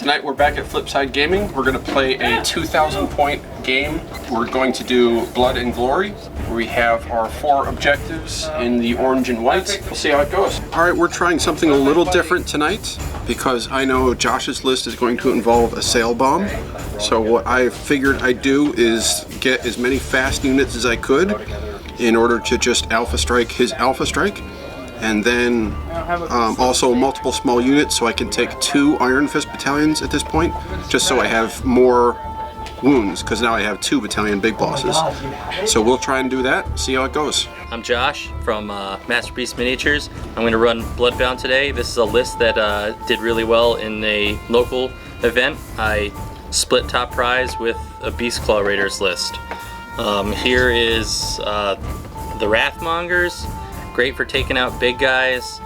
Tonight we're back at Flipside Gaming. We're going to play a 2,000 point game. We're going to do Blood and Glory. We have our 4 objectives in the orange and white. We'll see how it goes. Alright, we're trying something a little different tonight because I know Josh's list is going to involve a sail bomb. So what I figured I'd do is get as many fast units as I could in order to just alpha strike his alpha strike. And then also multiple small units, so I can take 2 Iron Fist battalions at this point, just so I have more wounds, because now I have 2 battalion big bosses. So we'll try and do that, see how it goes. I'm Josh from Masterpiece Miniatures. I'm going to run Bloodbound today. This is a list that did really well in a local event. I split top prize with a Beast Claw Raiders list. Here is the Wrathmongers. Great for taking out big guys.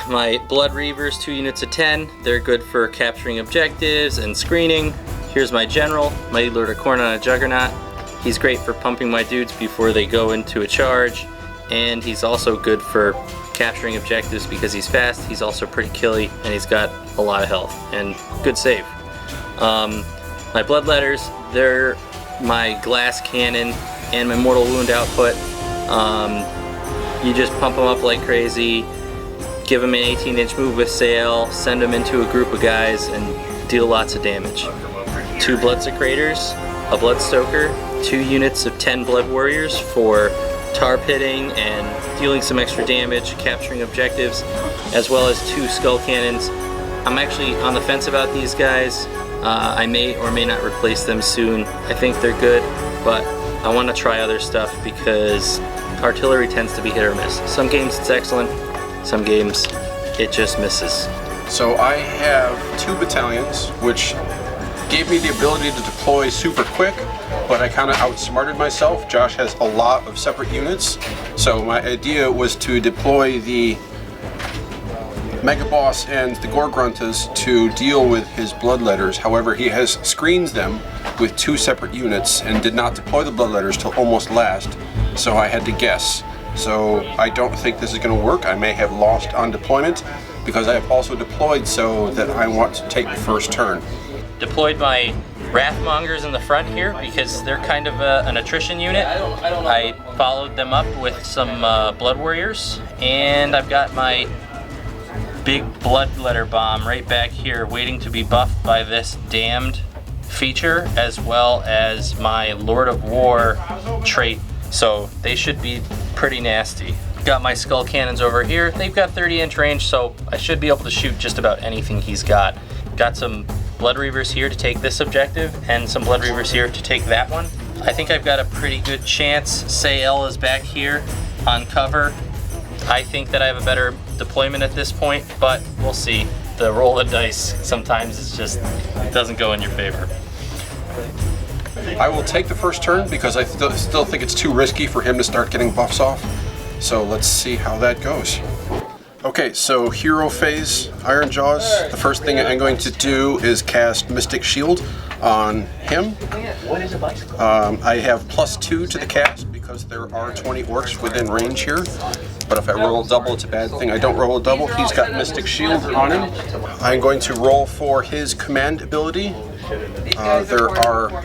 My Blood Reavers, 2 units of 10. They're good for capturing objectives and screening. Here's my General, Mighty Lord of Khorne on a Juggernaut. He's great for pumping my dudes before they go into a charge. And he's also good for capturing objectives because he's fast, he's also pretty killy, and he's got a lot of health and good save. My Bloodletters, they're my glass cannon and my mortal wound output. You just pump them up like crazy, give them an 18-inch move with sail, send them into a group of guys, and deal lots of damage. 2 Bloodsecrators, a Bloodstoker, 2 units of 10 Blood Warriors for tar pitting and dealing some extra damage, capturing objectives, as well as 2 Skull Cannons. I'm actually on the fence about these guys. I may or may not replace them soon. I think they're good, but I want to try other stuff because artillery tends to be hit or miss. Some games it's excellent, some games it just misses. So I have 2 battalions, which gave me the ability to deploy super quick, but I kind of outsmarted myself. Josh has a lot of separate units, so my idea was to deploy the Mega Boss and the Gore Gruntas to deal with his Bloodletters. However, he has screens them with 2 separate units and did not deploy the Bloodletters till almost last, so I had to guess. So I don't think this is going to work. I may have lost on deployment because I have also deployed so that I want to take the first turn. Deployed my Wrathmongers in the front here because they're kind of an attrition unit. I followed them up with some Blood Warriors, and I've got my big Bloodletter bomb right back here waiting to be buffed by this Damned feature, as well as my Lord of War trait, so they should be pretty nasty. Got my Skull Cannons over here. They've got 30-inch range, so I should be able to shoot just about anything he's got. Got some Blood Reavers here to take this objective, and some Blood Reavers here to take that one. I think I've got a pretty good chance. Sael is back here on cover. I think that I have a better deployment at this point, but we'll see. The roll of dice sometimes it doesn't go in your favor. I will take the first turn because I still think it's too risky for him to start getting buffs off. So let's see how that goes. Okay, so hero phase, Ironjawz. The first thing I'm going to do is cast Mystic Shield on him. I have +2 to the cast because there are 20 orcs within range here. But if I roll a double, it's a bad thing. I don't roll a double. He's got Mystic Shield on him. I'm going to roll for his command ability. There are,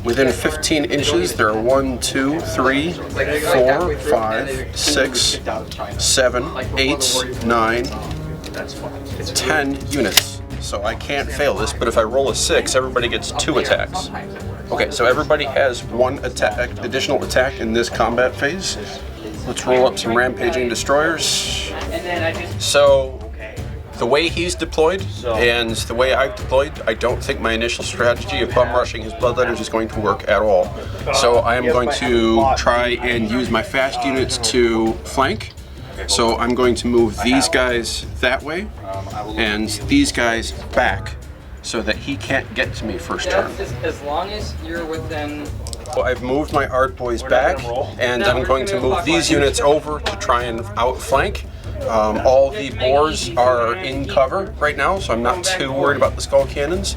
within 15 inches, there are 1, 2, 3, 4, 5, 6, 7, 8, 9, 10 units. So I can't fail this, but if I roll a 6, everybody gets 2 attacks. Okay, so everybody has 1 additional attack in this combat phase. Let's roll up some Rampaging Destroyers. So, the way he's deployed and the way I've deployed, I don't think my initial strategy of bum rushing his Bloodletters is going to work at all. So I am going to try and use my fast units to flank. So I'm going to move these guys that way and these guys back so that he can't get to me first turn. As long as you're within... I've moved my Art Boys back, and I'm going to move these units over to try and outflank. All the boars are in cover right now, so I'm not too worried about the Skull Cannons.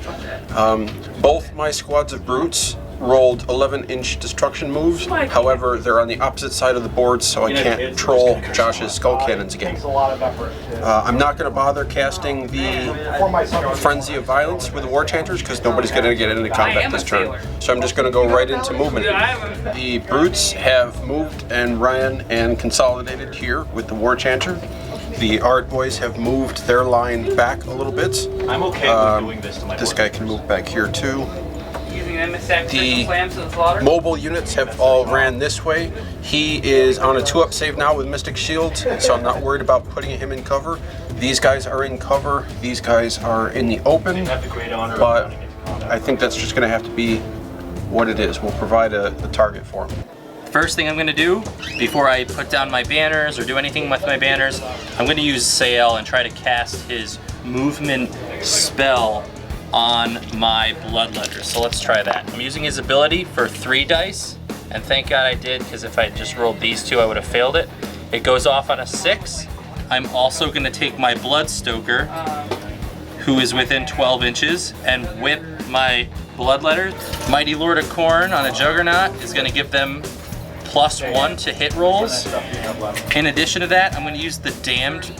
Both my squads of brutes rolled 11-inch destruction moves. However, they're on the opposite side of the board, so I can't troll Josh's skull cannons again. I'm not going to bother casting the Frenzy of Violence with the War Chanters because nobody's going to get into combat this turn. So I'm just going to go right into movement. The Brutes have moved and ran and consolidated here with the War Chanter. The Art Boys have moved their line back a little bit. I'm okay with doing this to my This guy can move back here too. The mobile units have all ran this way. He is on a 2-up save now with Mystic Shield, so I'm not worried about putting him in cover. These guys are in cover. These guys are in the open, but I think that's just going to have to be what it is. We'll provide a target for him. First thing I'm going to do, before I put down my banners or do anything with my banners, I'm going to use Sael and try to cast his movement spell on my bloodletters. So let's try that. I'm using his ability for 3 dice, and thank God I did, because if I just rolled these 2, I would have failed it. It goes off on a 6. I'm also going to take my Bloodstoker, who is within 12 inches, and whip my bloodletters. Mighty Lord of Khorne on a Juggernaut is going to give them +1 to hit rolls. In addition to that, I'm going to use the Damned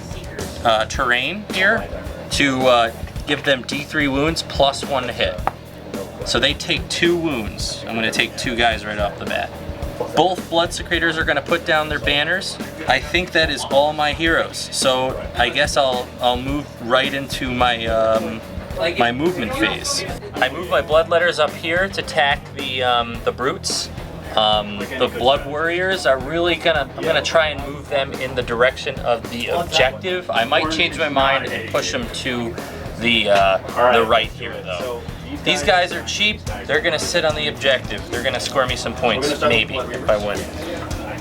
terrain here to give them D3 wounds +1 to hit. So they take 2 wounds. I'm going to take 2 guys right off the bat. Both Blood Secretors are going to put down their banners. I think that is all my heroes. So I guess I'll move right into my my movement phase. I move my Bloodletters up here to attack the Brutes. The Blood Warriors are really I'm gonna try and move them in the direction of the objective. I might change my mind and push them to the right here though. These guys are cheap. They're gonna sit on the objective. They're gonna score me some points, maybe, if I win.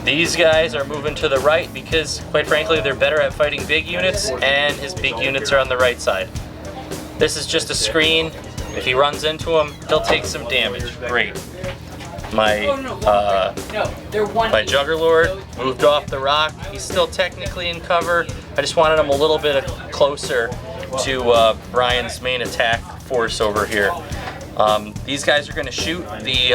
These guys are moving to the right because, quite frankly, they're better at fighting big units, and his big units are on the right side. This is just a screen. If he runs into him, he'll take some damage. Great. My Juggerlord moved off the rock. He's still technically in cover. I just wanted him a little bit closer to Brian's main attack force over here. These guys are going to shoot the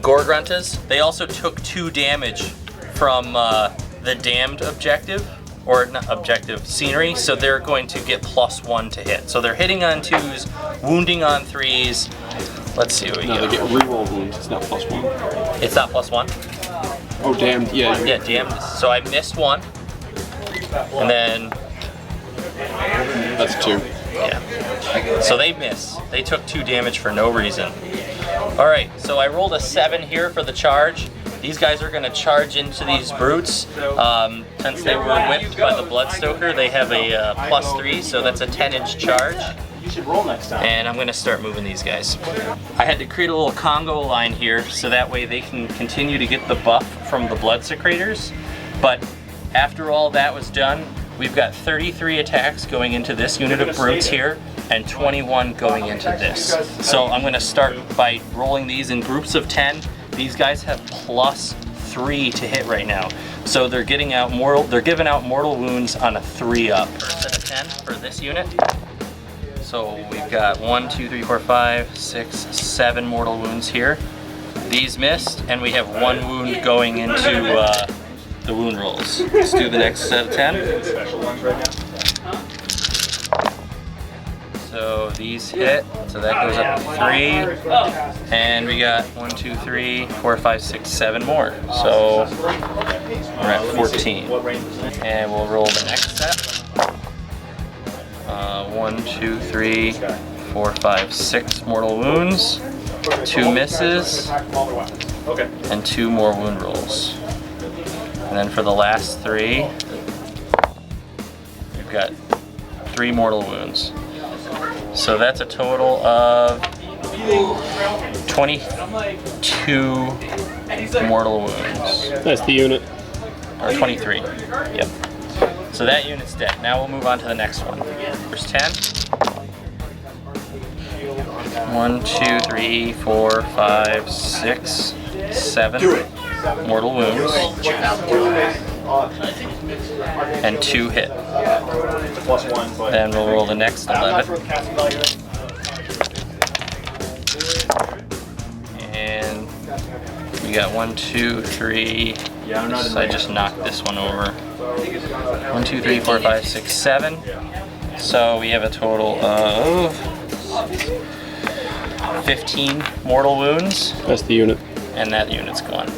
Gorgruntas. They also took 2 damage from the Damned objective, or not objective, scenery, so they're going to get +1 to hit. So they're hitting on 2s, wounding on 3s. Let's see what we get. No, they get reroll wounds. It's not +1. It's not +1? Oh, damned. Yeah. Yeah, damned. So I missed 1. And then... That's 2. Yeah. So they miss. They took 2 damage for no reason. Alright, so I rolled a 7 here for the charge. These guys are going to charge into these Brutes. Since they were whipped by the Bloodstoker, they have a +3, so that's a 10-inch charge. And I'm going to start moving these guys. I had to create a little Congo line here so that way they can continue to get the buff from the Blood Secretors. But after all that was done, we've got 33 attacks going into this unit of Brutes here and 21 going into this. So I'm going to start by rolling these in groups of 10. These guys have +3 to hit right now. So they're giving out mortal wounds on a 3-up. First set of 10 for this unit. So we've got 1, 2, 3, 4, 5, 6, 7 mortal wounds here. These missed, and we have 1 wound going into the wound rolls. Let's do the next set of 10. So these hit, so that goes up to 3. And we got 1, 2, 3, 4, 5, 6, 7 more. So we're at 14. And we'll roll the next set. 1, 2, 3, 4, 5, 6 mortal wounds, 2 misses, and 2 more wound rolls. And then for the last 3, we've got 3 mortal wounds. So that's a total of 22 mortal wounds. That's the unit. Or 23, yep. So that unit's dead. Now we'll move on to the next one. First 10. 1, 2, 3, 4, 5, 6, 7 mortal wounds. And 2 hit. Then we'll roll the next 11. We got 1, 2, 3. So I just knocked this one over. 1, 2, 3, 4, 5, 6, 7. So we have a total of 15 mortal wounds. That's the unit. And that unit's gone.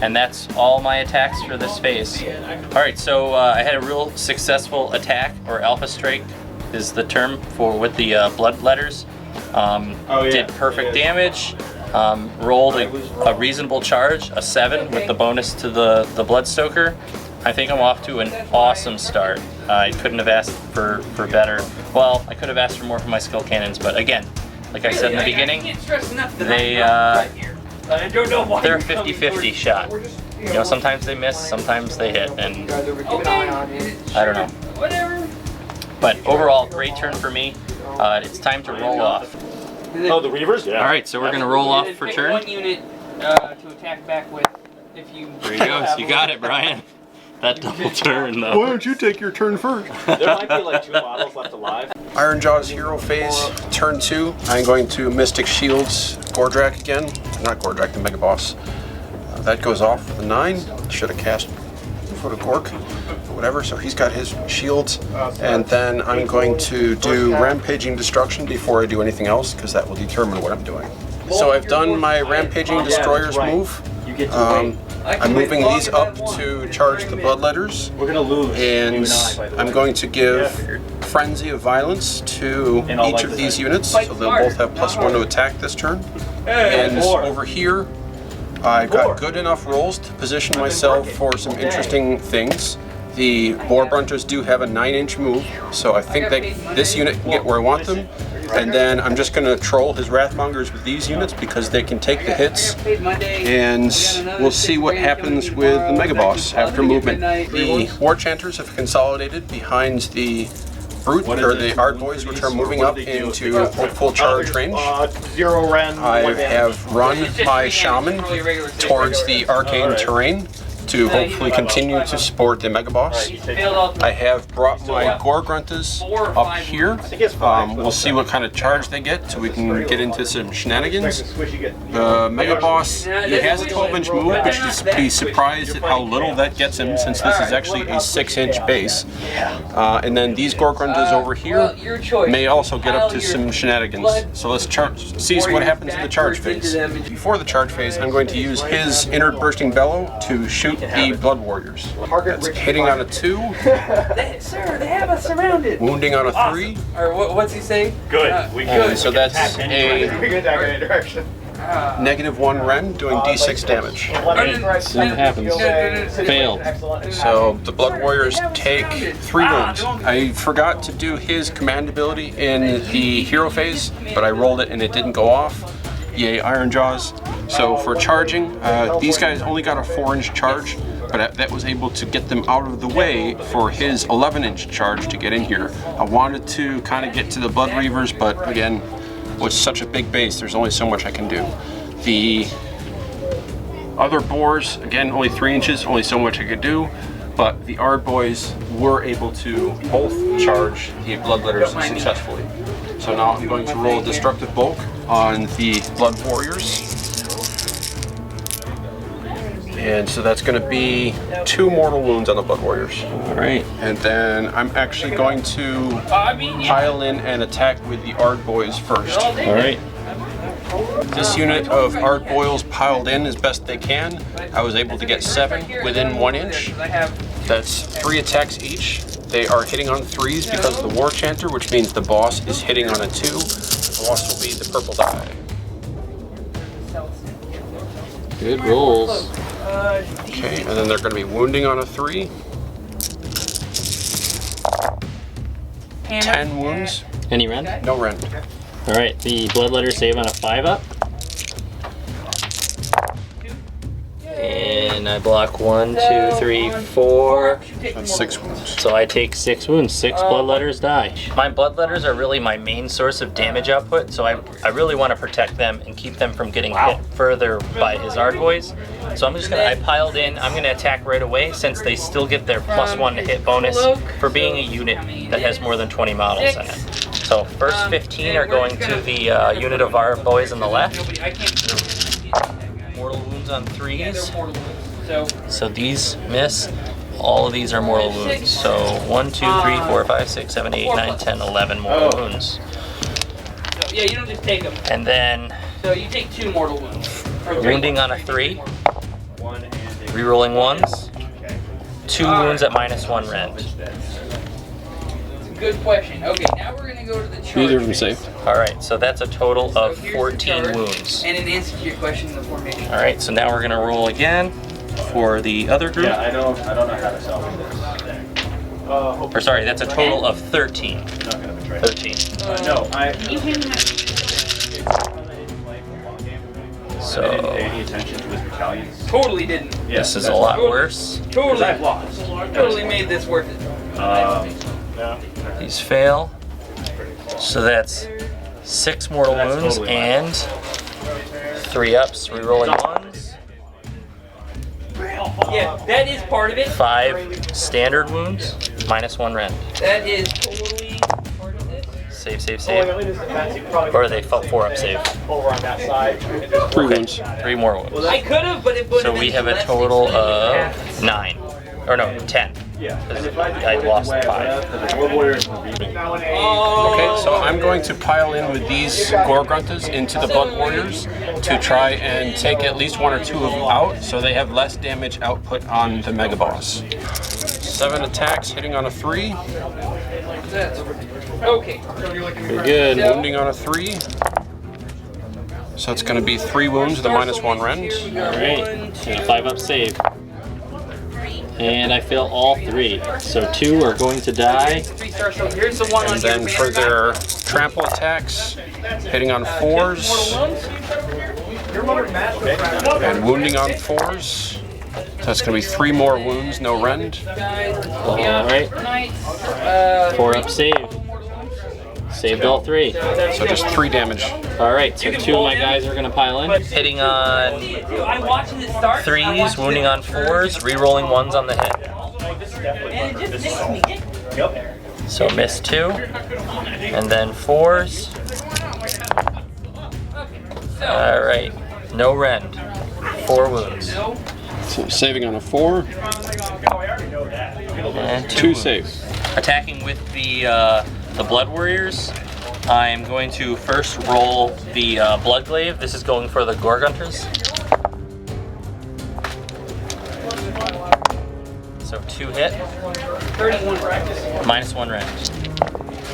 And that's all my attacks for this phase. Alright, so I had a real successful attack, or alpha strike is the term for with the bloodletters. Did perfect damage, rolled a reasonable charge, a 7 with the bonus to the Bloodstoker. I think I'm off to an awesome start. I couldn't have asked for better. Well, I could have asked for more from my skill cannons, but again, like I said in the beginning, they're a 50-50 shot. You know, sometimes they miss, sometimes they hit, and I don't know. But overall, great turn for me. It's time to roll off. Oh, the Reavers? Yeah. All right, so we're gonna roll off for turn. One unit to attack back with. If you. There you go. You got it, Brian. That double turn, though. Why don't you take your turn first? There might be like 2 models left alive. Ironjawz hero phase, turn 2. I'm going to Mystic Shields Gordrak again. Not Gordrak, the Mega Boss. That goes off with a 9. Should have cast for the Gork, whatever. So he's got his shields. And then I'm going to do Rampaging Destruction before I do anything else, because that will determine what I'm doing. So I've done my Rampaging Destroyers move. I'm moving these up to charge the Bloodletters. We're gonna lose. And I'm going to give Frenzy of Violence to each of these units, so they'll both have +1 to attack this turn. And over here, I've got good enough rolls to position myself for some interesting things. The Boar Brunters do have a 9-inch move, so I think that this unit can get where I want them. And then I'm just going to troll his Wrathmongers with these units because they can take the hits. And we'll see what happens with the Mega Boss after movement. The War Chanters have consolidated behind the Brute, or the Ardboys, which are moving up into full charge range. 0 Ren. I have run my Shaman towards the arcane terrain to hopefully continue to support the Mega Boss. I have brought my Gore-Gruntas up here. We'll see what kind of charge they get so we can get into some shenanigans. The Mega Boss, he has a 12-inch move, but you'd be surprised at how little that gets him since this is actually a 6-inch base. And then these Gore-Gruntas over here may also get up to some shenanigans. So let's see what happens in the charge phase. Before the charge phase, I'm going to use his Inward Bursting Bellow to shoot the Blood Warriors. That's hitting on a 2. Sir, they have us surrounded. Wounding on a 3. Or what's he say? Good. We good. So that's a -1 Ren doing D6 damage. See what happens. Failed. So the Blood Warriors take 3 wounds. I forgot to do his command ability in the hero phase, but I rolled it and it didn't go off. Yay, Ironjawz. So for charging, these guys only got a 4-inch charge, but that was able to get them out of the way for his 11-inch charge to get in here. I wanted to kind of get to the Blood Reavers, but again, with such a big base, there's only so much I can do. The other boars, again, only 3 inches, only so much I could do, but the Ardboys were able to both charge the Bloodletters successfully. So now I'm going to roll a Destructive Bulk on the Blood Warriors. And so that's going to be 2 mortal wounds on the Blood Warriors. Alright. And then I'm actually going to pile in and attack with the Ardboys first. Alright. This unit of Ardboils piled in as best they can. I was able to get 7 within 1 inch. That's 3 attacks each. They are hitting on 3s because of the War Chanter, which means the boss is hitting on a 2. The boss will be the purple die. Good rolls. Okay, and then they're going to be wounding on a 3. 10 wounds. Any run? No rend. Alright, the Bloodletter save on a 5-up. And I block 1, 2, 3, 4. That's 6 wounds. So I take 6 wounds. 6 Bloodletters die. My Bloodletters are really my main source of damage output, so I really want to protect them and keep them from getting hit further by his Ardboys. So I'm just gonna, I piled in, I'm gonna attack right away since they still get their +1 to hit bonus for being a unit that has more than 20 models in it. So first 15 are going to the unit of Ardboys on the left. wounds on Yeah, threes. they're mortal wounds. So these miss. All of these are mortal wounds. So 1, 2, 3, 4, 5, 6, 7, 8, 9, 10, 11 mortal wounds. So yeah, you don't just take them. And then So you take 2 mortal wounds. Or 3. wounding on a 3. Rerolling ones. 2 wounds at -1 rend. Good question. Okay, now we're gonna go to the charge. Neither of them phase. saved. All right, so that's a total So of here's the 14 charge, wounds. And in answer to your question, the formation. All right, so now we're gonna roll again for the other group. Yeah, I don't know how to solve this. Or sorry, that's a total of 13. I'm not gonna betray. 13. No, Can you hand me that? So I didn't pay any attention to his battalions. Totally didn't. Yeah, this is a that's lot why. worse. Because Totally. I've lost. Totally made this worth it. Yeah. These fail. So that's 6 mortal That's wounds totally and 3 ups, rerolling ones. Yeah, that is part of it. 5 standard wounds, -1 rend. That is totally part of this. Save, save, save. Or are they 4 up save? Over on that side. 3 wounds. 3 more wounds. I could have, but it would So have we been have a less total extreme of if it 9. Or no, 10. Yeah. I lost 5. Oh. Okay, so I'm going to pile in with these Gore Gruntas into the Blood Warriors to try and take at least 1 or 2 of them out so they have less damage output on the Mega Boss. 7 attacks, hitting on a 3. Okay. Very good. Wounding on a 3. So it's going to be 3 wounds with a -1 rend. Alright, and a 5 up save. And I fail all 3. So 2 are going to die. 3 stars. So here's the one on And then for their trample attacks, hitting on 4s and wounding on 4s. So it's going to be 3 more wounds, no rend. Alright, 4 up save. Saved all 3. So just 3 damage. Alright, so 2 of my guys are going to pile in. Hitting on I'm watching it start. 3s, wounding on 4s, rerolling 1s on the hit. And it just makes me. So miss 2. And then 4s. Alright, no rend. 4 wounds. So saving on a 4, And 2 wounds. saves. Attacking with the Blood Warriors, I'm going to first roll the Blood Glaive. This is going for the Gore Gunters. So 2 hit, 31 practice. -1 rend.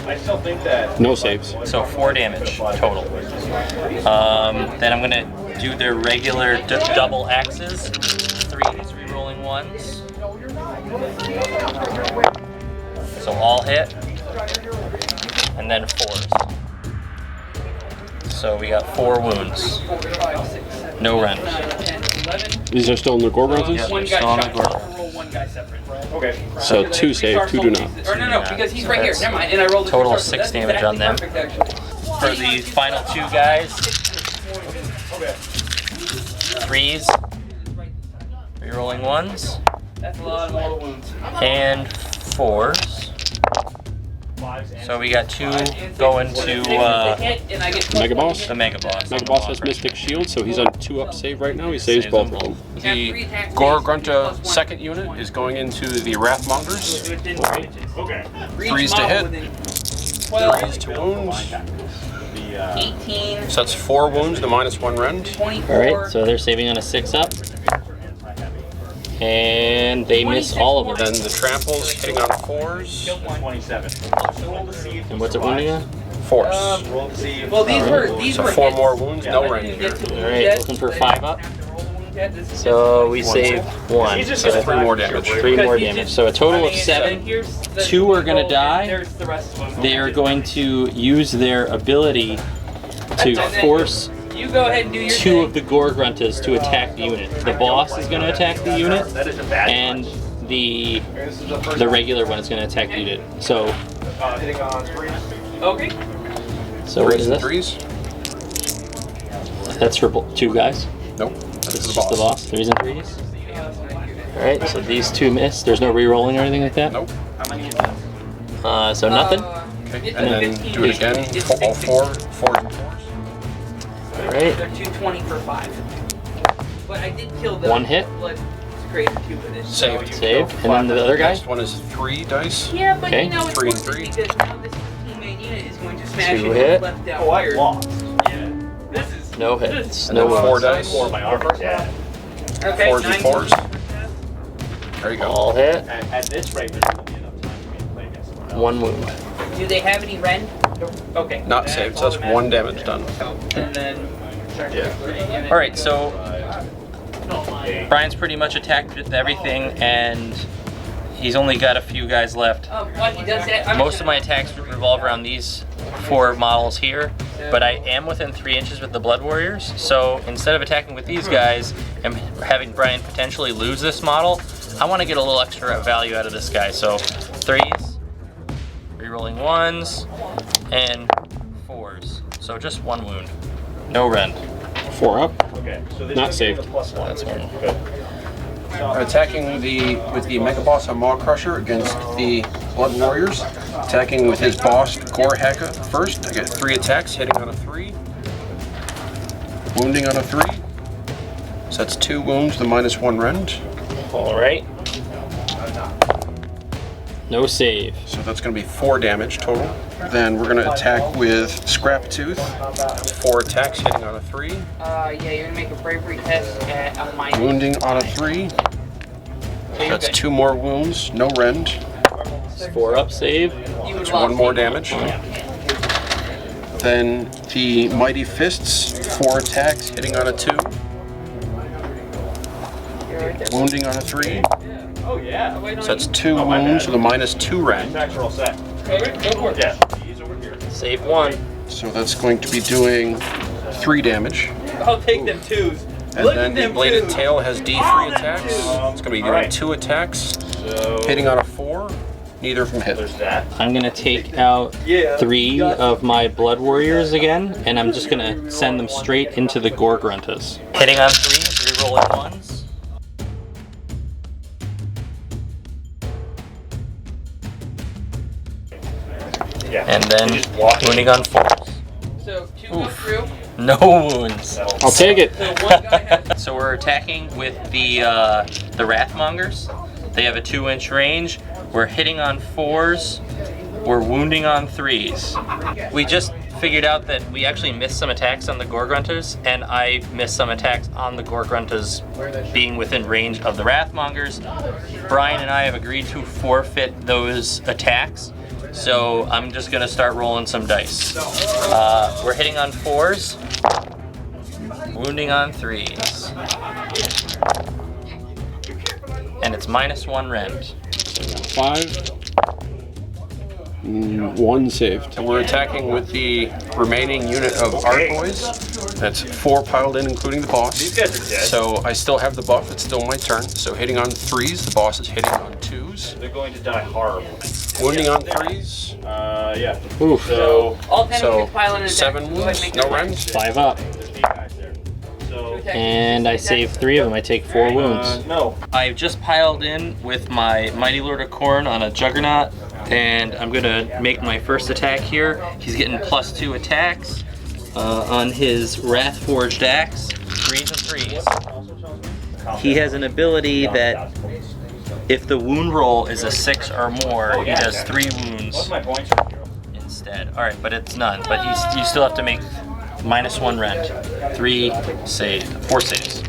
I still think that. No saves. So 4 damage total. Then I'm gonna do their regular double axes. 3s, rerolling 1s. So all hit. And then 4s. So we got 4 wounds. No rend. 10, 11. These are still in the Gore Gruntas? Yeah. One Still guy on the shot. Gore. I'll roll 1 guy separate. Okay. So 2 save, 2 do not. Or no, Yeah. because he's So right here. that's Never mind. And I rolled the total 2 of stars, so 6 that's damage on them. exactly perfect, actually. For the final 2 guys, 3s, rerolling 1s, That's a lot of mortal wounds. and 4s. So we got 2 going to And I get Mega Boss? the Mega Boss. Mega Boss has Mystic Shield, so he's on 2 up save right now. He saves both of them. The Gore Grunta second unit is going into the Wrathmongers. Okay. 3s to hit, 3s to wound. 18, So that's 4 wounds, the -1 rend. 24. Alright, so they're saving on a 6 up. And they miss all of them. Then the tramples hitting on 4s, 27. Roll to see if And what's it wounding on? 4s. Roll to see if. Well, these So were 4 hits. more wounds, no I rend didn't here. get to wound Alright, yet. looking for I 5 didn't up. have to roll wound yet. This is So we One saved 1. He's just So gonna 3 more damage. 3 more Because he damage. just- So a total I of mean, 7. here's the 2 are gonna roll, die. and There's the rest of them. They are going to use their ability to force You go ahead and do your 2 thing. of the Gore Gruntas to attack the unit. The boss is going to attack the unit, That is a bad and the regular one is going to attack the unit. So hitting on 3. Okay. what 3s is and this? 3s? That's for 2 guys. Nope. That's This is the just the boss. boss. 3s and 3s. All right. So these 2 miss. There's no re-rolling or anything like that. Nope. So nothing. Okay. And then do it again. All 4 4s and 4s. All right. They're 220 for 5. But I did kill the One hit. blood created 2 with it. Saved. Save. And then the other guy? Next one is 3 dice. Yeah, but Okay. you know it's 3 and worth it 3. because now this teammate unit is going to smash 2 it hit. with left down. Oh, I weird. lost. Yeah. This is No hits. And No then 4 wounds. dice. Or my armor. Yeah. Okay, 4s and 9 4s. There you go. All hit. At this rate, there's going to be enough time for me to play against someone else. 1 wound. Do they have any rend? Okay. Not saved, so that's 1 damage done. And then. Yeah. All right, so Brian's pretty much attacked with everything, and he's only got a few guys left. What he does that? Most of my attacks revolve around these 4 models here, but I am within 3 inches with the Blood Warriors. So instead of attacking with these guys and having Brian potentially lose this model, I want to get a little extra value out of this guy. So 3s, rerolling 1s, and 4s. So just 1 wound. No rend. 4 up. Okay. So this Not is saved. a +1. That's one. Good. Attacking with the Mega Boss of maw-krusha against the Blood Warriors. Attacking with his boss, WAAAGH first. I get 3 attacks, hitting on a 3. Wounding on a 3. So that's 2 wounds, the -1 rend. All right. No save. So that's going to be 4 damage total. Then we're going to attack with Scrap Tooth. 4 attacks, hitting on a 3. Yeah, you're gonna make a bravery test at a minus. Wounding on a 3. That's 2 more wounds, no rend. 4 up save. That's 1 more damage. Then the Mighty Fists, 4 attacks, hitting on a 2. Wounding on a 3. Oh, yeah. So that's 2 wounds with a -2 rend. Attacks are all set. Yeah. He's over here. Save 1. So that's going to be doing 3 damage. I'll take them 2s. And then the Bladed Tail has D3 attacks. It's going to be doing Alright. 2 attacks, So hitting on a 4. Neither of them hit. there's that. I'm gonna take out 3 of my Blood Warriors again, and I'm just gonna send them straight into the Gorgruntas. Hitting on 3s, rerolling 1s. Yeah. And then You just walk in. wounding on 4s. So 2 go through. No wounds. I'll take it. So one guy has. So we're attacking with the Wrathmongers. They have a 2-inch range. We're hitting on 4s. We're wounding on 3s. We just figured out that we actually missed some attacks on the Gorgruntas, and I missed some attacks on the Gorgruntas being within range of the Wrathmongers. Brian and I have agreed to forfeit those attacks. So I'm just gonna start rolling some dice. We're hitting on 4s, wounding on 3s. And it's -1 rend. 5. 1 saved. And we're attacking with the remaining unit of Art Boys. That's 4 piled in, including the boss. These guys are dead. So I still have the buff. It's still my turn. So hitting on 3s, the boss is hitting on 2s. They're going to die horrible. Wounding on 3s. Yeah. Oof. So All 10 So of you pile in an attack. 7 Go ahead and wounds, make no your rend. 5 up. there's 8 guys there. So And I save 3 of them. I take 4 wounds. no. I've just piled in with my Mighty Lord of Khorne on a Juggernaut, and I'm gonna make my first attack here. He's getting +2 attacks on his Wrathforged Axe, 3s and 3s. He has an ability that if the wound roll is a 6 or more, he does 3 wounds What's my points? instead. All right, but it's none. But you still have to make -1 rend. 4 saves.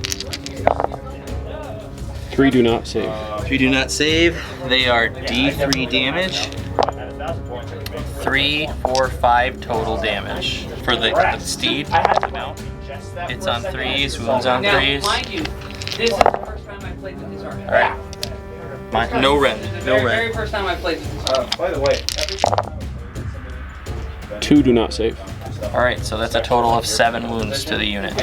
3 do not save. 3 do not save. They are D3 damage. 3, 4, 5 total damage for the steed. No, it's on 3s, wounds on Now, 3s. mind you, this is the first time I played with this army. All right. No rend. No Very rend. first time I played with this army. By the way, 2 do not save. All right, so that's a total of 7 wounds to the unit.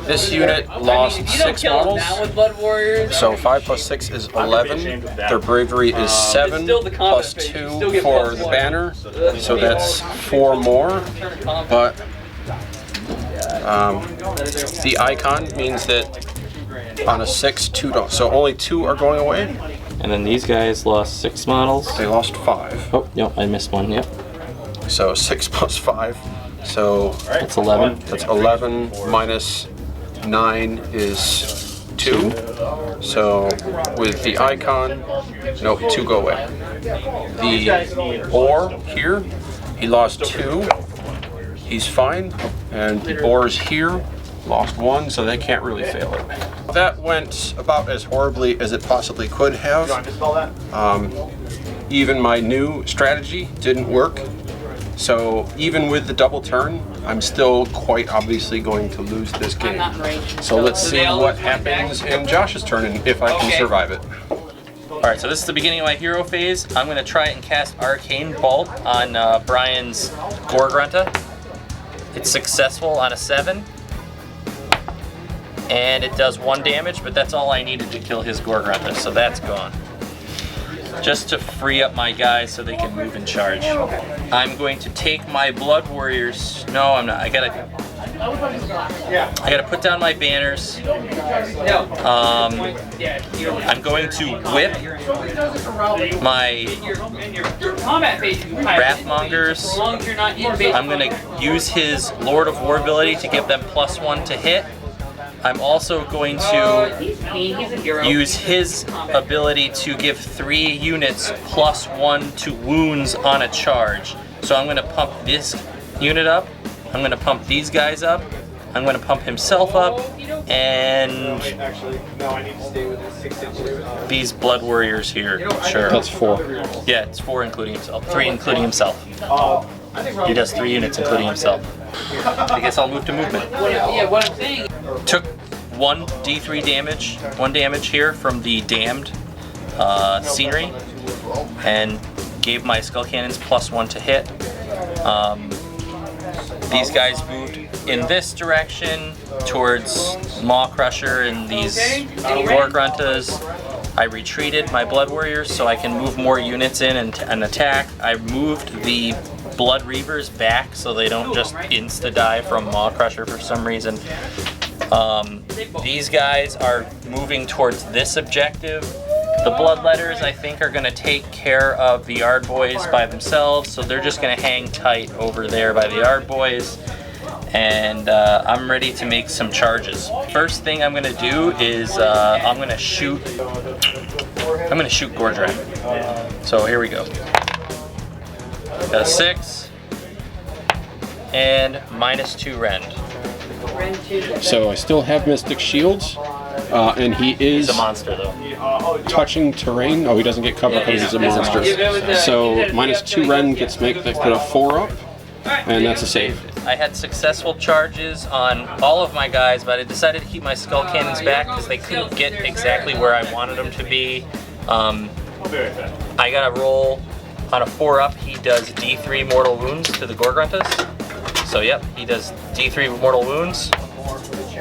This unit lost If you don't 6 kill them models. now with Blood Warriors, So 5 plus 6 is 11. Their bravery is 7 still the combat plus phase. You 2 still get for +1. the banner. So that's 4 more. But the icon means that on a 6, 2 don't. So only 2 are going away. And then these guys lost 6 models. They lost 5. Oh, yep, I missed one. Yep. So 6 plus 5. So That's 11. that's 11 minus 9 is 2. So with the icon, nope, 2 go away. The boar here, he lost 2. He's fine. And the boars here lost 1, so they can't really fail it. That went about as horribly as it possibly could have. Even my new strategy didn't work. So even with the double turn, I'm still quite obviously going to lose this game. So let's see what happens in Josh's turn and if I can survive it. Alright, so this is the beginning of my hero phase. I'm going to try and cast Arcane Bolt on Brian's Gorgrunta. It's successful on a 7. And it does 1 damage, but that's all I needed to kill his Gorgrunta, so that's gone. Just to free up my guys so they can move and charge. I'm going to take my Blood Warriors. No, I'm not. I gotta put down my banners. I'm going to whip my Wrathmongers. I'm going to use his Lord of War ability to give them +1 to hit. I'm also going to use his ability to give 3 units +1 to wounds on a charge. So I'm going to pump this unit up, I'm going to pump these guys up, I'm going to pump himself up, and these Blood Warriors here. Sure. That's 4. Yeah, it's 4 including himself. 3 including himself. He does 3 units including himself. I guess I'll move to movement. Yeah, what I'm saying. Took 1 D3 damage, 1 damage here from the damned scenery, and gave my Skull Cannons +1 to hit. These guys moved in this direction towards Maw-krusha and these Gorgruntas. I retreated my Blood Warriors so I can move more units in and attack. I moved the Blood Reavers back so they don't just insta-die from Maw-krusha for some reason. These guys are moving towards this objective. The Bloodletters, I think, are going to take care of the Yard Boys by themselves, so they're just going to hang tight over there by the Yard Boys. And I'm ready to make some charges. First thing I'm going to do is I'm going to shoot Gordrak. So here we go. Got a 6 and -2 rend. So I still have Mystic Shields, and he is He's a monster though. touching terrain. Oh, he doesn't get cover because he's a monster. So -2 rend gets put a 4 up, and that's a save. I had successful charges on all of my guys, but I decided to keep my Skull Cannons back because they couldn't get exactly where I wanted them to be. I got a roll on a 4 up. He does D3 mortal wounds to the Gorgruntas. So yep, he does D3 mortal wounds,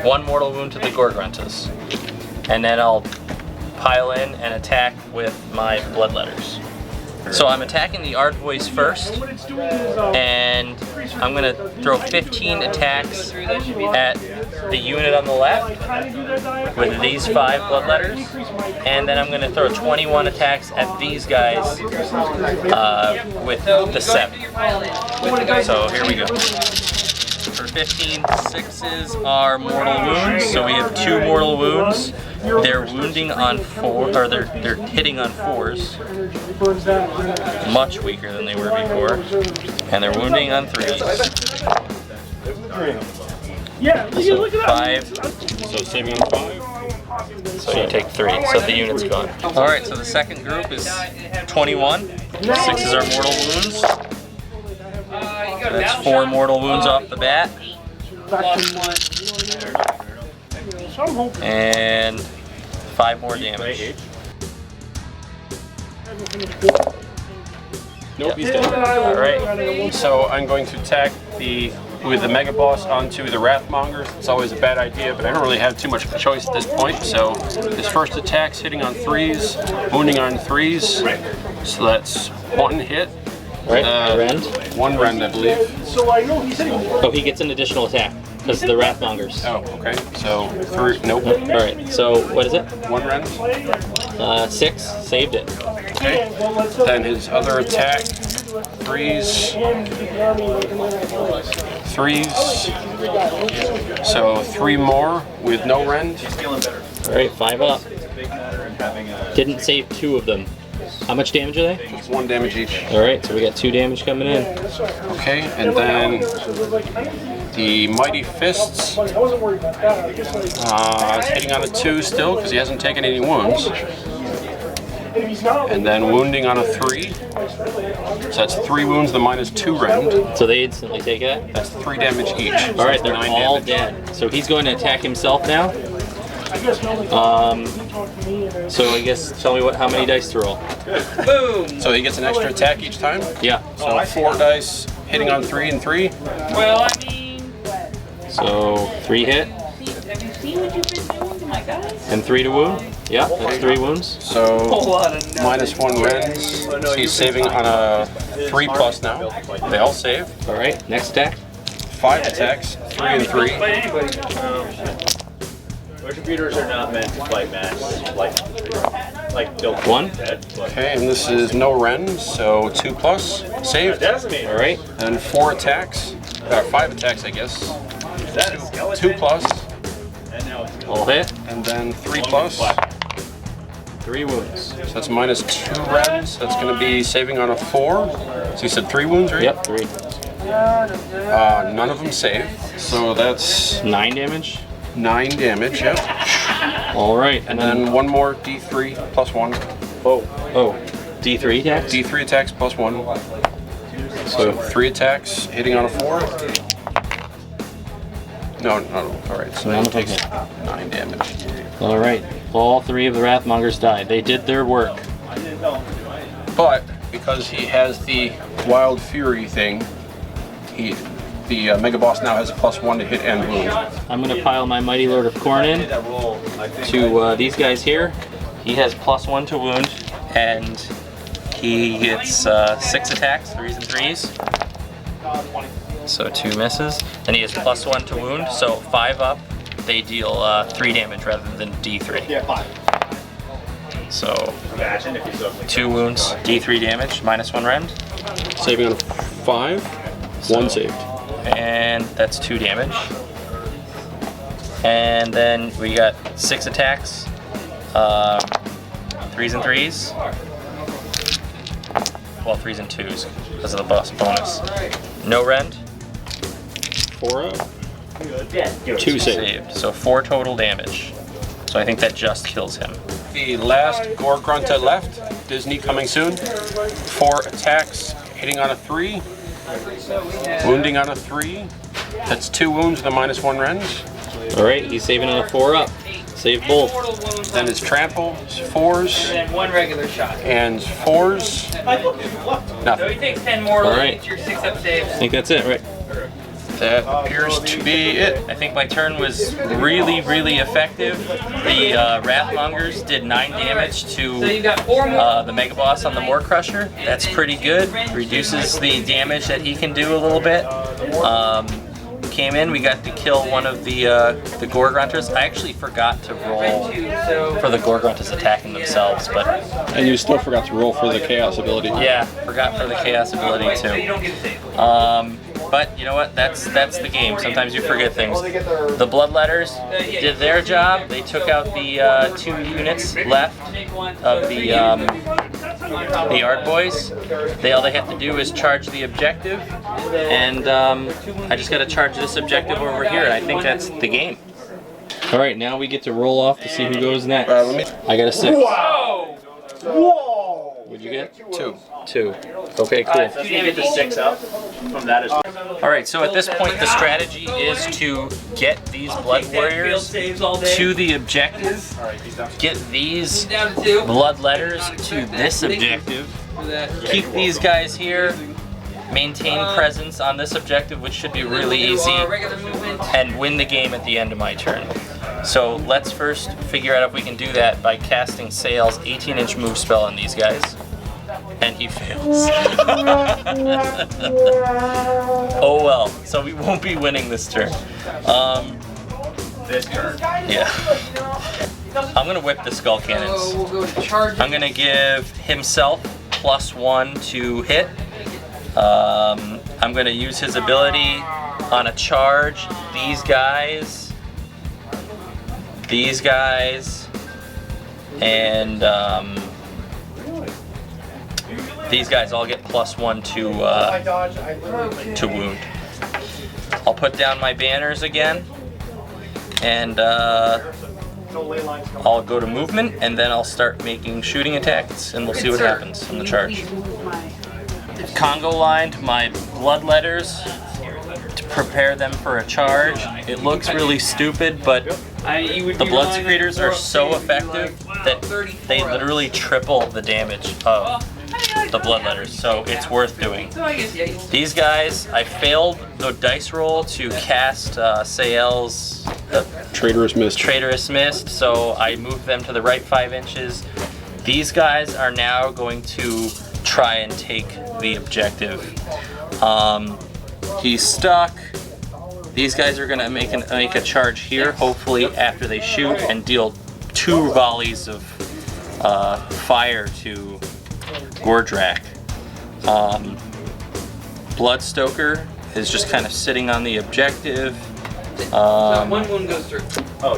1 mortal wound to the Gorgruntas. And then I'll pile in and attack with my Bloodletters. So I'm attacking the Yard Boys first, and I'm going to throw 15 attacks at the unit on the left with these 5 Bloodletters, and then I'm going to throw 21 attacks at these guys with the 7. So here we go. For 15, 6s are mortal wounds, so we have 2 mortal wounds. They're wounding on 4, or they're hitting on 4s. Much weaker than they were before. And they're wounding on 3s. So 5. So saving 5. So you take 3, so the unit's gone. Alright, so the second group is 21. 6s are mortal wounds. That's 4 mortal wounds off the bat. And 5 more damage. Nope, he's dead. Alright. So I'm going to attack with the Mega Boss onto the Wrathmongers. It's always a bad idea, but I don't really have too much of a choice at this point. So his first attack's hitting on 3s, wounding on 3s. So that's 1 hit. Right, rend. 1 rend, I believe. Oh, he gets an additional attack because of the Wrathmongers. Oh, okay. So 3, nope. Alright, so what is it? 1 rend. 6, saved it. Okay. Then his other attack, 3s. 3s. So 3 more with no rend. All right, 5 up. Didn't save 2 of them. How much damage are they? Just 1 damage each. All right, so we got 2 damage coming in. Okay, and then the Mighty Fists. It's hitting on a 2 still because he hasn't taken any wounds. And then wounding on a 3. So that's 3 wounds, the -2 rend. So they instantly take it? That's 3 damage each. All right, they're 9 all damage. dead. So he's going to attack himself now. So I guess tell me how many dice to roll. Boom! So he gets an extra attack each time. Yeah. So 4 dice hitting on 3 and 3. Well, I mean, So 3 hit have you seen what you've been doing, my guys? and 3 to wound. Yeah, that's 3 wounds. So Whole lot of -1 rends. So he's saving on a 3+ now. They all save. All right, next attack. 5 attacks, 3 and 3. Our computers are not meant to fight mass, like built 1. Okay, and this is no rend, so 2+ saved. Decimator. All right. And 4 attacks, 5 attacks, I guess. That is skeleton. 2+, And now it's All hit. and then 3+. 3 wounds. So that's -2 rends. That's going to be saving on a 4. So you said 3 wounds, right? Yep, 3. None of them save. So that's 9 damage. 9 damage. Yep. All right, And then 1 more D3 +1. oh, D3 attacks. D3 attacks +1. So 3 attacks hitting on a 4. No. All right. So None that of them takes hit. 9 damage. All right, all 3 of the Wrathmongers died. They did their work. But because he has the Wild Fury thing, the Mega Boss now has a +1 to hit and wound. I'm gonna pile my Mighty Lord of Khorne in to these guys here. He has +1 to wound, and he gets 6 attacks, 3s and 3s. So 2 misses. And he has +1 to wound, so 5 up. They deal 3 damage rather than D3. Yeah, 5. So Imagine if you took 2 wounds, D3 damage, -1 rend. Saving on a 5. 1 saved. And that's 2 damage. And then we got 6 attacks, 3s and 3s. Well, 3s and 2s because of the bonus. No rend. 4 up. 2 saved. So 4 total damage. So I think that just kills him. The last Gore Grunta left. Disney coming soon. 4 attacks hitting on a 3. Wounding on a 3. That's 2 wounds with a -1 rend. All right, he's saving on a 4 up. Save both. mortal wounds, Then his trample, 4s, and then 1 regular shot. and 4s. So Nothing. he takes 10 mortal, All right. it's your 6 up saves. I think that's it, right? That appears to be it. I think my turn was really, really effective. The Wrathmongers did 9 damage So to you got 4 more. the Mega Boss on the maw-krusha. That's pretty good. Reduces the damage that he can do a little bit. Came in, we got to kill one of the Gore Grunters. I actually forgot to roll for the Gore Grunters attacking themselves, but And you still forgot to roll for the Chaos ability. yeah, forgot for the Chaos ability So you too. don't get a save. But you know what? That's the game. Sometimes you forget things. The Bloodletters did their job. They took out the 2 units left of the Yard Boys. All they have to do is charge the objective, and I just got to charge this objective over here, and I think that's the game. All right, now we get to roll off to see who goes next. I got a 6. Whoa! What'd you get? 2. 2. Okay, cool. Let's get the 6 up from that as well. All right, so at this point, the strategy is to get these Blood Warriors to the objective, get these Down to 2. Bloodletters to this objective, keep these guys here, maintain presence on this objective, which should be really easy, Regular movement. and win the game at the end of my turn. So let's first figure out if we can do that by casting Sail's 18-inch move spell on these guys. And he fails. Oh well, so we won't be winning this turn. This turn. Yeah. I'm gonna whip the skull cannons. So we'll go to charge. I'm gonna give himself +1 to hit. I'm gonna use his ability on a charge. These guys these guys, and these guys all get +1 to wound. I'll put down my banners again, and I'll go to movement, and then I'll start making shooting attacks, and we'll see what happens on the charge. Congo lined my blood letters to prepare them for a charge. It looks really stupid, but the blood secretors are so effective that they literally triple the damage of the blood letters, so it's worth doing. These guys, I failed the dice roll to cast Sael's Traitorous Mist, so I moved them to the right 5 inches. These guys are now going to try and take the objective. He's stuck. These guys are gonna make a charge here, hopefully after they shoot, and deal 2 volleys of fire to WAAAGH. Bloodstoker is just kind of sitting on the objective. One wound goes through.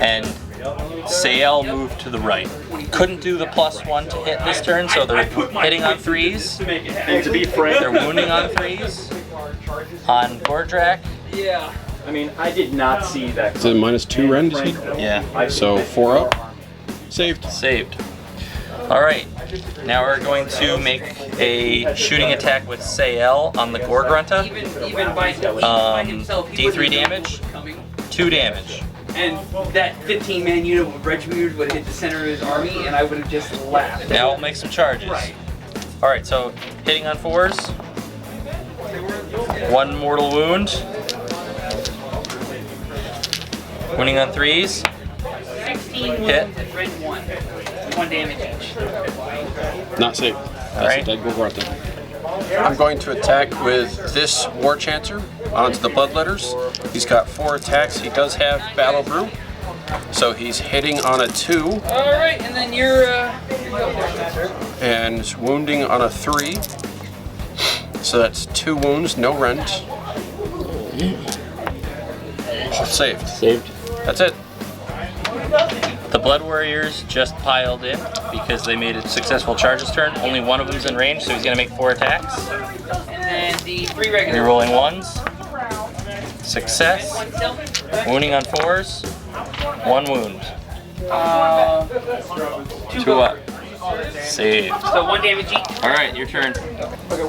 And Sael moved to the right. Couldn't do the +1 to hit this turn, so they're hitting on 3s. And to be frank, They're wounding on 3s. On WAAAGH. Yeah. I mean, I did not see that. Is it -2 rend? Is he? Yeah. So 4 up. Saved. Saved. Alright, now we're going to make a shooting attack with Sael on the Gorgrunta. Even by himself, he D3 damage, coming. 2 damage. And that 15-man unit with Regimuters would have hit the center of his army, and I would have just laughed. Now we'll make some charges. Right. Alright, so hitting on 4s. 1 mortal wound. Wounding on 3s. 16 Hit. wounds and red 1. 1 damage each. Not saved. That's Alright. a dead Gorgrunta. I'm going to attack with this War Chancer onto the bloodletters. He's got 4 attacks. He does have Battle Brew, so he's hitting on a 2. All right, and then you're And wounding on a 3. So that's 2 wounds, no rend. Saved. Saved. That's it. The Blood Warriors just piled in because they made a successful charges turn. Only one of them's in range, so he's going to make 4 attacks. and then the 3 regular. Rerolling 1s. Success. Wounding on 4s. 1 wound. 2 up. Save. So 1 damage each. Alright, your turn.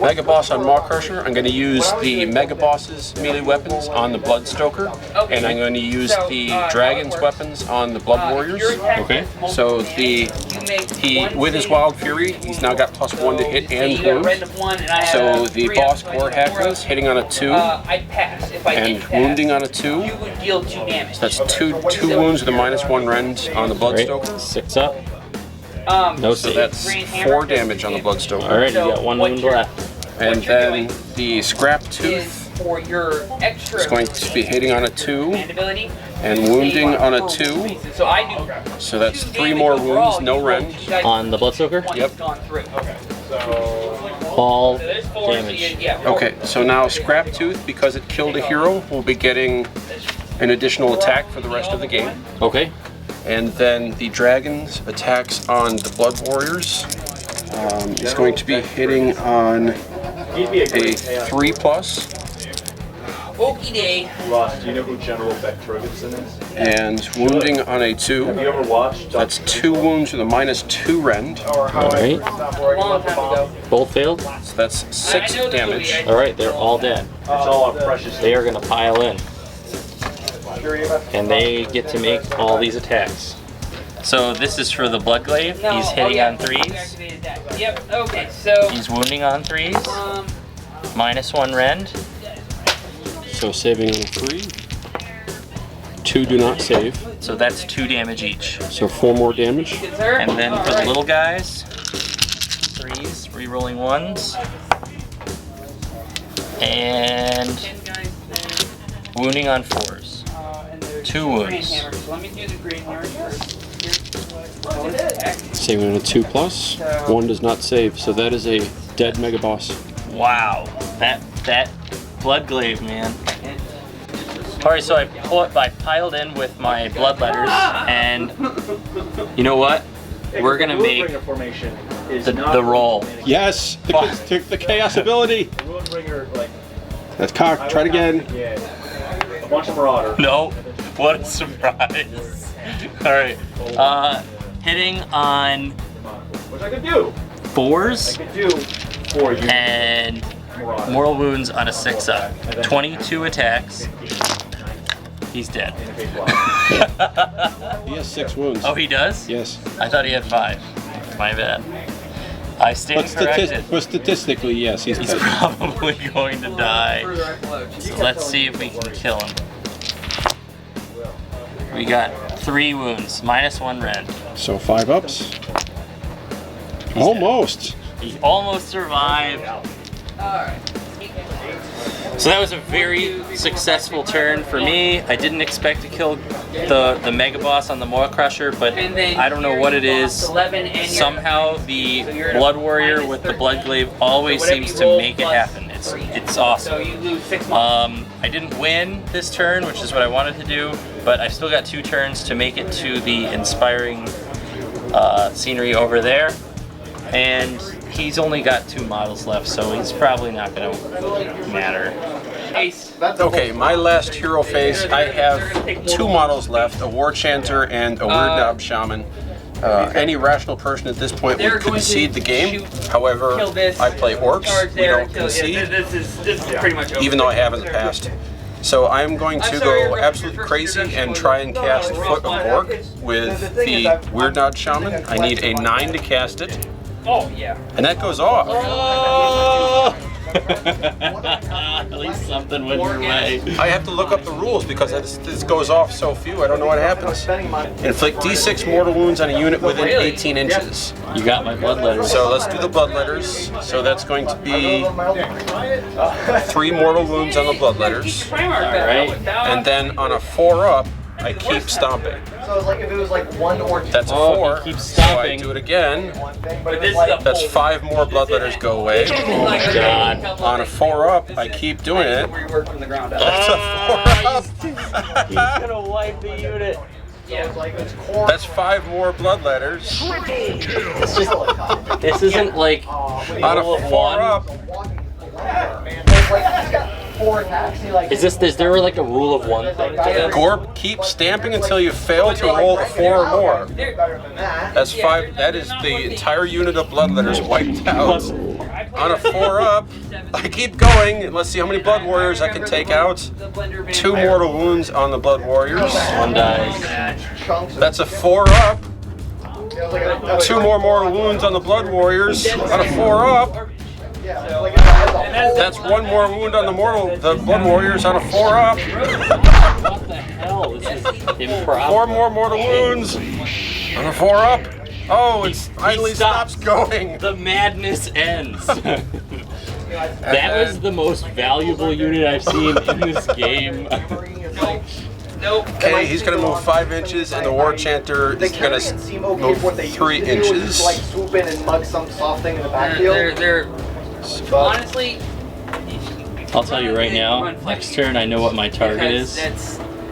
Mega Boss on maw-krusha. I'm going to use the Mega Boss's melee weapons on the Bloodstoker, and I'm going to use the Dragon's weapons on the Blood Warriors. Okay. So with his Wild Fury, he's now got +1 to hit and wound. So the boss WAAAGH is hitting on a 2 I'd pass. If I and did pass, wounding on a 2. you would deal 2 damage. So that's two wounds with a -1 rend on the Bloodstoker. 6 up. No So save. that's 4 damage on the Bloodstoker. Alright, you got 1 wound left. And then the Scrap Tooth Is for your extra is going to be hitting on a 2 command ability. and wounding on a 2. So I do. So that's 3 more wounds, no rend. On the Bloodstoker? Yep. Gone through. All There's 4, so damage. yeah. Okay, so now Scrap Tooth, because it killed a hero, will be getting an additional attack for the rest of the game. Okay. And then the Dragon's attacks on the Blood Warriors is going to be hitting on He'd be a a great 3+, Okie day. Ross, do you know who General Beck Trogetson is? and wounding on a 2. Have you ever watched? That's 2 wounds with a -2 rend. Alright. Long time ago. Both failed? So that's 6 damage. Alright, they're all dead. It's all our precious. They are going to pile in. And they get to make all these attacks. So this is for the Bloodglaive. No, He's hitting yeah, on 3s. activated that. Yep. Okay. So. He's wounding on 3s. -1 rend. So saving on a 3. 2 do not save. So that's 2 damage each. So 4 more damage. Good, sir. And then for the little guys, 3s, re-rolling 1s. And wounding on 4s. 2 wounds. So let me do the green hammer first. Saving on a 2+. 1 does not save, so that is a dead Mega Boss. Wow. That Bloodglaive, man. Alright, so I piled in with my bloodletters, and you know what? We're gonna make the roll. Yes, the chaos ability. The Runebringer, like, That's cocked. Try it again. yeah, a bunch of Marauder. No, what a surprise. Alright, hitting on Which I could do. 4s I could do 4 units. and mortal wounds on a 6-up. 22 attacks. He's dead. He has 6 wounds. Oh, he does? Yes. I thought he had 5. My bad. I stand corrected. But statistically, yes, he's He's dead. probably going to die. So let's see if we can kill him. We got 3 wounds, -1 rend. So 5 ups. Almost. He almost survived. So that was a very successful turn for me. I didn't expect to kill the mega boss on the maw-krusha, but I don't know what it is. Somehow the blood warrior with the blood glaive always seems to make it happen. It's awesome. I didn't win this turn, which is what I wanted to do, but I still got 2 turns to make it to the inspiring scenery over there. And he's only got 2 models left, so he's probably not going to matter. Okay, my last hero phase, I have 2 models left, a War Chanter and a Weird Knob Shaman. Any rational person at this point would concede the game. However, I play orcs, we don't concede, This is pretty much over. even though I have in the past. So I'm going to go absolutely crazy and try and cast Foot of Orc with the Weird Knob Shaman. I need a 9 to cast it. Oh, yeah. And that goes off. Oh! At least something went your way. I have to look up the rules because this goes off so few, I don't know what happens. Inflict D6 mortal wounds on a unit within 18 inches. You got my bloodletters. So let's do the bloodletters. So that's going to be 3 mortal wounds on the bloodletters. Alright. And then on a 4-up, I keep stomping. So it's like if it was like 1 or 2. That's a Oh, 4. he keeps So I stomping. do it again. But this is a That's 5 more bloodletters go away. Oh my god. On a 4-up, I keep doing it. Rework from the ground up. That's a 4-up. He's gonna wipe the unit. That's 5 more bloodletters. This isn't like On rule a of one. 4-up, Is there like a rule of 1 thing? Gorp, keep stamping until you fail to roll a 4 or more. That's 5. That is the entire unit of bloodletters wiped out. On a 4-up, I keep going. Let's see how many blood warriors I can take out. 2 mortal wounds on the blood warriors. 1 dies. That's a 4-up. 2 more mortal wounds on the blood warriors. On a 4-up. That's 1 more wound on the blood warriors on a 4-up. What the hell? This is improper. 4 more mortal wounds on a 4-up. Oh, it finally stops going. The madness ends. That was the most valuable unit I've seen in this game. Nope. Okay, he's gonna move 5 inches, and the War Chanter is gonna move 3 inches. Like swoop in and mug some soft thing in the backfield. They're honestly. I'll tell you right now, next turn I know what my target is.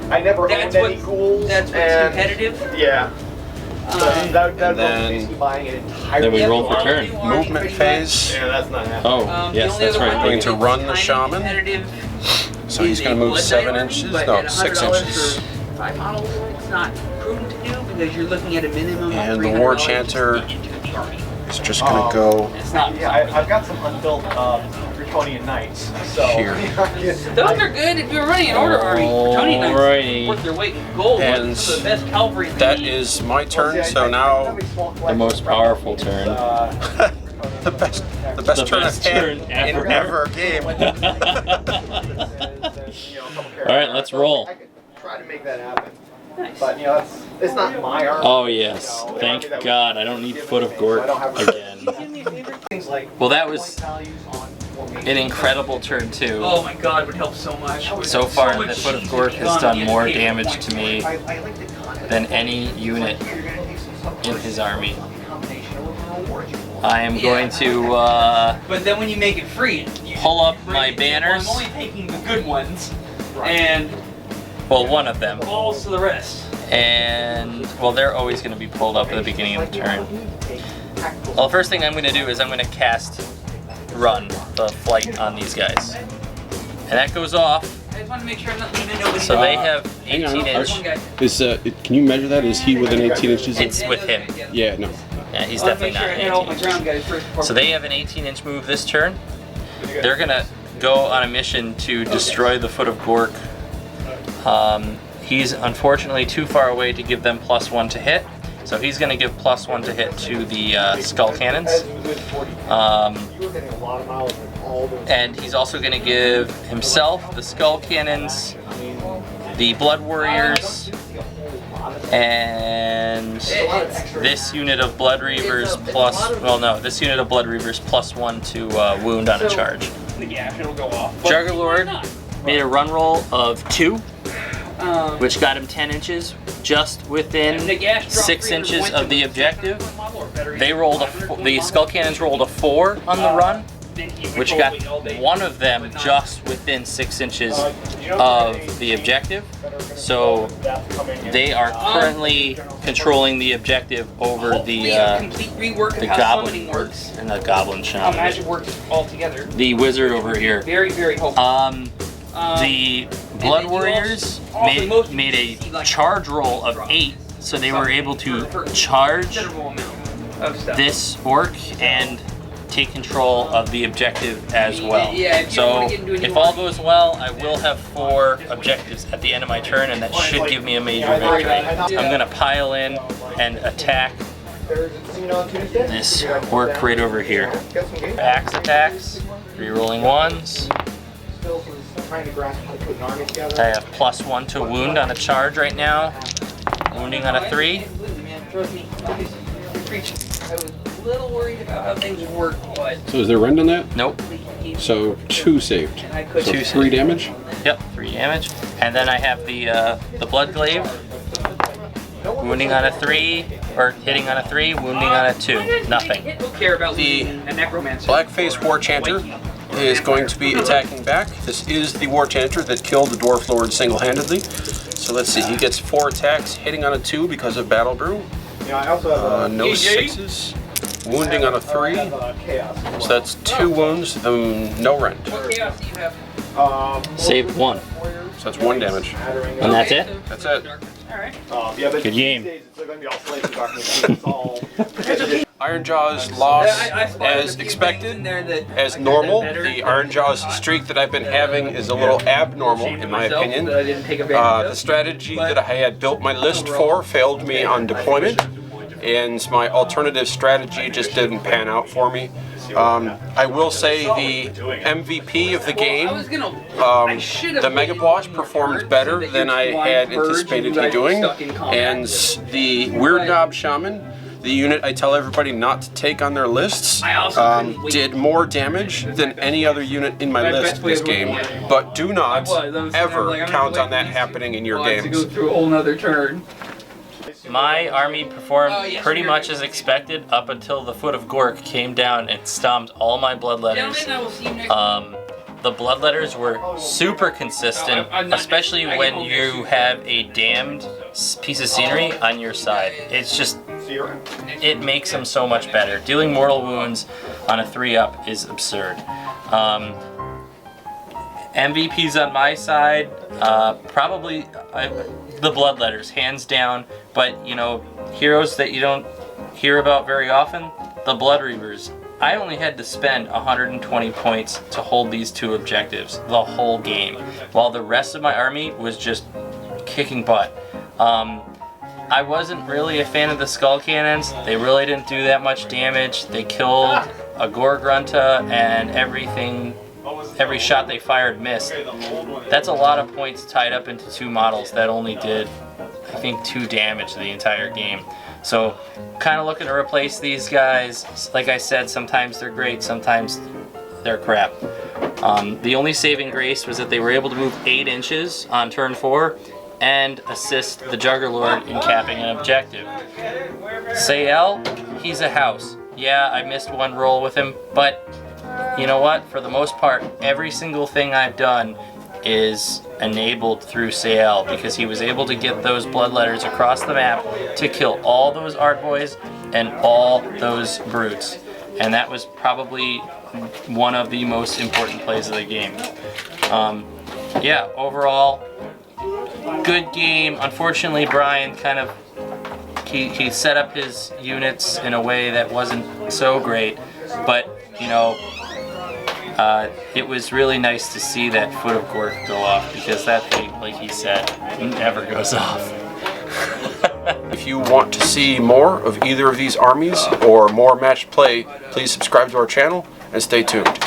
I never owned any ghouls. That's what's and competitive. Yeah. That And then- basically buying it entirely. Then we roll for turn. Movement phase. Yeah, that's not happening. Oh, yes, that's right. Going to run the shaman. So he's gonna move 7 inches. No, 6 inches. 5 models, it's not prudent to do because you're looking at a minimum of And the War $300 Chanter into the army. is just gonna go It's not. Yeah, I've got some unbuilt Draconian Knights, so... here. Those are good if you're running an order army. Tony Knights Alrighty. worth their weight in gold. And Some of the best cavalry. in That the- is my turn. So now The most powerful turn. the best The turn best I've turn had in ever. ever game. Alright, let's roll. I could try to make that happen. But, you know, it's not my army. Oh yes, thank God I don't need Foot of Gork again. Things like Well, that was values on formation. an incredible turn too. Oh my god, it would help so much. So far, the Foot of Gork has done more damage to me I like the concept. than any unit You're gonna take some stuff in his army. combination of rewards you want. I am going to But then when you make it free, you pull up break my it. banners. Well, I'm only taking the good ones, and Well, one of them. Balls to the rest. And, well, they're always going to be pulled up at the beginning of the turn. Well, the first thing I'm going to do is I'm going to cast Run, the flight on these guys. And that goes off. I just want to make sure I'm not leaving nobody. So they have 18 inch. Is can you measure that? Is he within 18 inches? It's with him. Yeah, no. Yeah, he's I'll definitely make sure not I hit all my 18 ground inch. guys first. So they have an 18-inch move this turn. They're going to go on a mission to destroy the Foot of Gork. He's unfortunately too far away to give them +1 to hit. So he's going to give +1 to hit to the skull cannons. And he's also going to give himself the skull cannons, the blood warriors, and this unit of blood reavers this unit of blood reavers +1 to wound on a charge. The gash, it'll go off. Juggerlord made a run roll of 2, which got him 10 inches, just within 6 inches of the objective. They rolled the skull cannons rolled a 4 on the run, which got one of them just within 6 inches of the objective. So they are currently controlling the objective over the goblin works. and the goblin How shaman. magic works all together. The wizard over here. Very, very hopeful. The Blood Warriors made a charge roll of 8, so they were able to charge this orc and take control of the objective as well. So if all goes well, I will have 4 objectives at the end of my turn, and that should give me a major victory. I'm going to pile in and attack this orc right over here. Axe attacks, rerolling 1s. I have +1 to wound on a charge right now. Wounding on a 3. I was a little worried about how things would work, but So is there rend on that? Nope. So 2 saved. So 3 damage? Yep, 3 damage. And then I have the blood glaive. Wounding on a 3, or hitting on a 3, wounding on a 2. Nothing. Don't care about The a necromancer. Blackface War Chanter is going to be attacking back. This is the War Chanter that killed the Dwarf Lord single-handedly. So let's see, he gets 4 attacks, hitting on a 2 because of Battle Brew. No 6s. Wounding on a 3. So that's 2 wounds, no rend. What chaos do you have? Saved 1. So that's 1 damage. And that's it? That's it. Alright. Good game. Ironjawz lost as expected, as normal. The Ironjawz streak that I've been having is a little abnormal, in my opinion. The strategy that I had built my list for failed me on deployment, and my alternative strategy just didn't pan out for me. I will say the MVP of the game, the Mega Boss, performed better than I had anticipated he doing, and the Weird Knob Shaman, the unit I tell everybody not to take on their lists, did more damage than any other unit in my list this game. But do not ever count on that happening in your games. Go through a whole nother turn. My army performed pretty much as expected up until the Foot of Gork came down and stomped all my bloodletters. The bloodletters were super consistent, especially when you have a damned piece of scenery on your side. It's just, it makes them so much better. Dealing mortal wounds on a 3-up is absurd. MVPs on my side, probably the bloodletters, hands down. But you know, heroes that you don't hear about very often, the Blood Reavers. I only had to spend 120 points to hold these 2 objectives the whole game, while the rest of my army was just kicking butt. I wasn't really a fan of the skull cannons. They really didn't do that much damage. They killed a Gore-Grunta, and every shot they fired missed. That's a lot of points tied up into 2 models that only did, I think, 2 damage the entire game. So, kind of looking to replace these guys. Like I said, sometimes they're great, sometimes they're crap. The only saving grace was that they were able to move 8 inches on turn 4 and assist the Juggerlord in capping an objective. Sayel, he's a house. Yeah, I missed 1 roll with him, but you know what? For the most part, every single thing I've done is enabled through Sael, because he was able to get those bloodletters across the map to kill all those Ardboys and all those brutes. And that was probably one of the most important plays of the game. Yeah, overall, good game. Unfortunately, Brian kind of he set up his units in a way that wasn't so great, but you know, it was really nice to see that Foot of Gork go off, because that thing, like he said, never goes off. If you want to see more of either of these armies or more match play, please subscribe to our channel and stay tuned.